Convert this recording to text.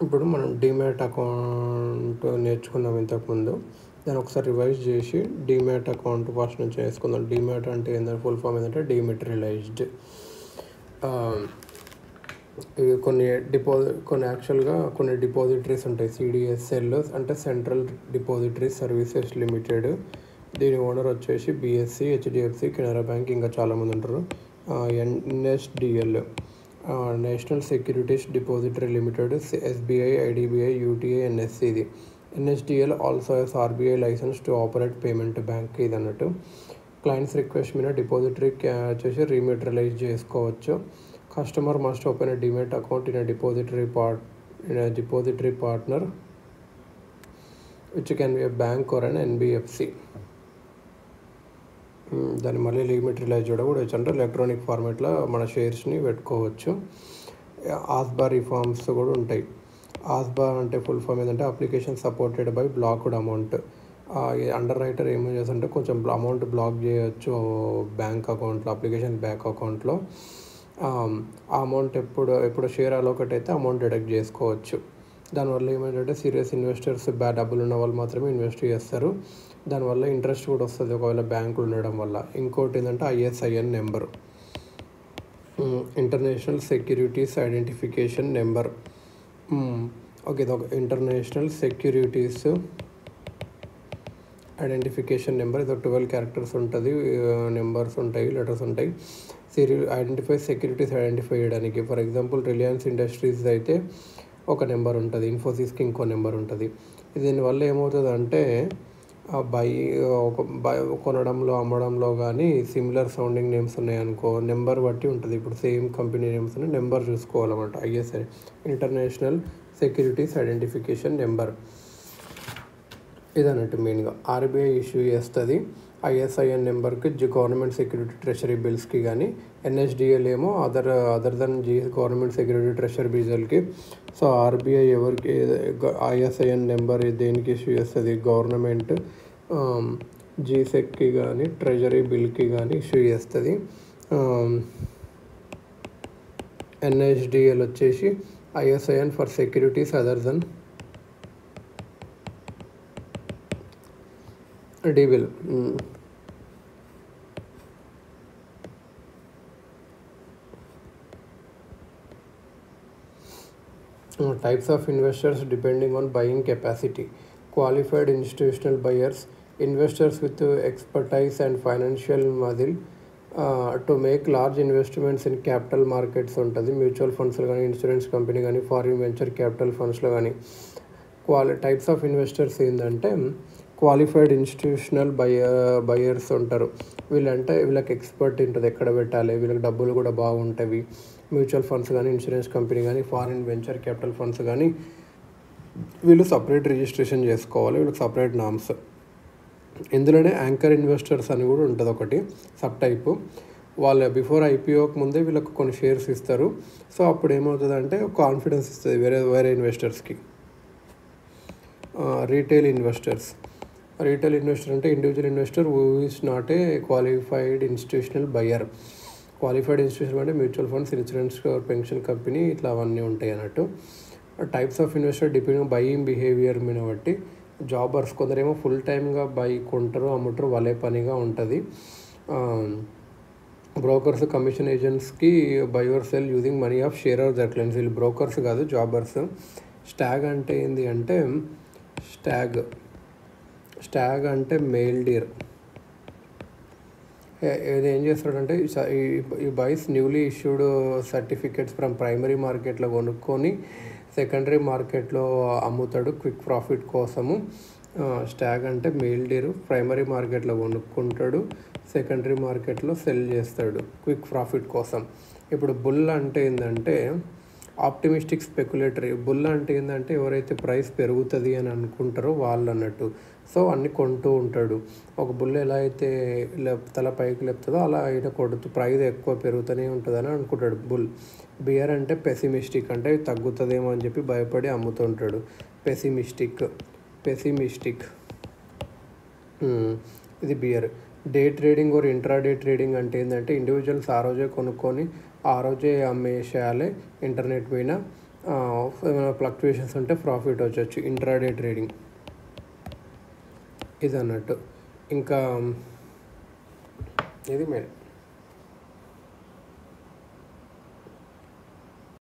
ఇప్పుడు మనం demat account నేర్చుకున్నాం ఇంతకుముందు. దాన్ని ఒకసారి రివైజ్ చేసి డీమ్యాట్ అకౌంట్ ఫస్ట్ నుంచి వేసుకుందాం. డీమ్యాట్ అంటే ఏంటంటే ఫుల్ ఫామ్ ఏంటంటే డీమెటీరియలైజ్డ్. ఇవి కొన్ని యాక్చువల్గా కొన్ని డిపాజిటరీస్ ఉంటాయి. సిడిఎస్ఎల్ అంటే సెంట్రల్ డిపాజిటరీ సర్వీసెస్ లిమిటెడ్. దీని ఓనర్ వచ్చేసి బిఎస్సి, హెచ్డిఎఫ్సి, కెనరా బ్యాంక్, ఇంకా చాలామంది ఉంటారు. NSDL national securities depository limited, SBI, IDBI, UTI, NSC. ఇది NSDL also has RBI licence to operate payment bank. ఇది అన్నట్టు క్లయింట్స్ రిక్వెస్ట్ మీద డిపాజిటరీ వచ్చేసి రీమెటీరియలైజ్ చేసుకోవచ్చు. Customer must open a demat account in a depository partner which can be a bank or an NBFC. దాన్ని మళ్ళీ రీమెటీరియలైజ్ కూడా అంటే electronic ఫార్మేట్లో మన షేర్స్ని పెట్టుకోవచ్చు. ఆస్బా రిఫార్మ్స్ కూడా ఉంటాయి. ఆస్బా అంటే ఫుల్ ఫామ్ ఏంటంటే application supported by blocked amount. Under writer ఏమో చేస్తుంటే కొంచెం అమౌంట్ బ్లాక్ చేయొచ్చు బ్యాంక్ అకౌంట్లో, అప్లికేషన్ బ్యాంక్ అకౌంట్లో. ఆ అమౌంట్ ఎప్పుడు షేర్ అలొకేట్ అయితే అమౌంట్ డిడక్ట్ చేసుకోవచ్చు. దానివల్ల ఏమైందంటే సీరియస్ ఇన్వెస్టర్స్ డబ్బులు ఉన్న వాళ్ళు మాత్రమే ఇన్వెస్ట్ చేస్తారు. దానివల్ల ఇంట్రెస్ట్ కూడా వస్తుంది ఒకవేళ బ్యాంకులు ఉండడం వల్ల. ఇంకోటి ఏంటంటే ISIN number, international securities identification number. Okay, ఇది ఒక ఇంటర్నేషనల్ సెక్యూరిటీస్ ఐడెంటిఫికేషన్ నెంబర్. ఇది 12 క్యారెక్టర్స్ ఉంటుంది, నెంబర్స్ ఉంటాయి, లెటర్స్ ఉంటాయి. సెక్యూరిటీస్ ఐడెంటిఫై చేయడానికి. ఫర్ ఎగ్జాంపుల్ రిలయన్స్ ఇండస్ట్రీస్ అయితే ఒక నెంబర్ ఉంటుంది, ఇన్ఫోసిస్కి ఇంకో నెంబర్ ఉంటుంది. దీనివల్ల ఏమవుతుంది అంటే కొనడంలో అమ్మడంలో కానీ సిమిలర్ సౌండింగ్ నేమ్స్ ఉన్నాయనుకో, నెంబర్ బట్టి ఉంటుంది. ఇప్పుడు సేమ్ కంపెనీ నేమ్స్ ఉన్నాయి, నెంబర్ చూసుకోవాలన్నమాట. ISI international securities identification number ఇది అన్నట్టు. మెయిన్గా ఆర్బీఐ ఇష్యూ చేస్తుంది ఐఎస్ఐఎన్ నెంబర్కి గవర్నమెంట్ సెక్యూరిటీ ట్రెషరీ బిల్స్కి. కానీ ఎన్ఎస్డిఎల్ ఏమో other than government security treasury బిల్స్కి. సో ఆర్బీఐ ఎవరికి ఐఎస్ఐఎన్ నెంబర్ దేనికి ఇష్యూ చేస్తుంది? గవర్నమెంట్ జీసెక్కి కానీ ట్రెజరీ బిల్కి కానీ ఇష్యూ చేస్తుంది. ఎన్ఎస్డిఎల్ వచ్చేసి ISIN for securities other than డిబిల్. Types of investors depending on buying capacity. Qualified institutional buyers, investors with expertise and financial muscle to make large investments in capital markets ఉంటుంది. Mutual ఫండ్స్లో కానీ, insurance company కానీ, foreign venture capital ఫండ్స్లో కానీ. Types of investors ఏంటంటే qualified institutional buyers ఉంటారు. వీళ్ళకి expert ఉంటుంది ఎక్కడ పెట్టాలి, వీళ్ళకి డబ్బులు కూడా బాగుంటాయి. మ్యూచువల్ ఫండ్స్ కానీ, ఇన్సూరెన్స్ కంపెనీ కానీ, ఫారిన్ వెంచర్ క్యాపిటల్ ఫండ్స్ కానీ వీళ్ళు సపరేట్ రిజిస్ట్రేషన్ చేసుకోవాలి, వీళ్ళకి సపరేట్ నామ్స్. ఇందులోనే యాంకర్ ఇన్వెస్టర్స్ అని కూడా ఉంటుంది ఒకటి సబ్ టైపు. వాళ్ళు బిఫోర్ ఐపీఓకి ముందే వీళ్ళకి కొన్ని షేర్స్ ఇస్తారు. సో అప్పుడు ఏమవుతుందంటే కాన్ఫిడెన్స్ ఇస్తుంది వేరే ఇన్వెస్టర్స్కి. రీటైల్ ఇన్వెస్టర్ అంటే individual investor who is not a qualified institutional buyer. Qualified institution అంటే mutual funds, insurance, pension company, ఇట్లా అవన్నీ ఉంటాయి అన్నట్టు. Types of investor depending buying behaviour మీద బట్టి. జాబర్స్ కొందరేమో ఫుల్ టైమ్గా కొంటారు, అమ్ముతారు, వాళ్ళే పనిగా ఉంటుంది. బ్రోకర్స్, కమిషన్ ఏజెంట్స్కి buy or sell using money of share or that clients. వీళ్ళు బ్రోకర్స్ కాదు, జాబర్స్. స్టాగ్ అంటే ఏంటి అంటే స్టాగ్ అంటే మెయిల్ డీర్. ఇది ఏం చేస్తాడంటే ఈ buys newly issued certificates from primary మార్కెట్లో కొనుక్కొని సెకండరీ మార్కెట్లో అమ్ముతాడు క్విక్ ప్రాఫిట్ కోసము. స్టాగ్ అంటే మెయిల్ డీర్. ప్రైమరీ మార్కెట్లో కొనుక్కుంటాడు, సెకండరీ మార్కెట్లో సెల్ చేస్తాడు క్విక్ ప్రాఫిట్ కోసం. ఇప్పుడు బుల్ అంటే ఏంటంటే ఆప్టిమిస్టిక్ స్పెక్యులేటరీ. బుల్ అంటే ఏంటంటే ఎవరైతే ప్రైస్ పెరుగుతుంది అని అనుకుంటారో వాళ్ళు అన్నట్టు. సో అన్ని కొంటూ ఉంటాడు. ఒక బుల్ ఎలా అయితే తల పైకి లేపుతుందో అలా ఆయన కొడుతూ ప్రైస్ ఎక్కువ పెరుగుతూనే ఉంటుందని అనుకుంటాడు బుల్. బియర్ అంటే పెసిమిస్టిక్, అంటే తగ్గుతుందేమో అని చెప్పి భయపడి అమ్ముతుంటాడు. పెసిమిస్టిక్ ఇది bear. Day trading or intraday trading అంటే ఏంటంటే ఇండివిజువల్స్ ఆ రోజే కొనుక్కొని ఆ రోజే అమ్మేసేయాలి ఇంటర్నెట్ పైన. ఏమైనా ఫ్లక్చుయేషన్స్ ఉంటే ప్రాఫిట్ వచ్చచ్చు ఇంట్రాడే ట్రేడింగ్ ఇది అన్నట్టు. ఇంకా ఇది మెయిన్.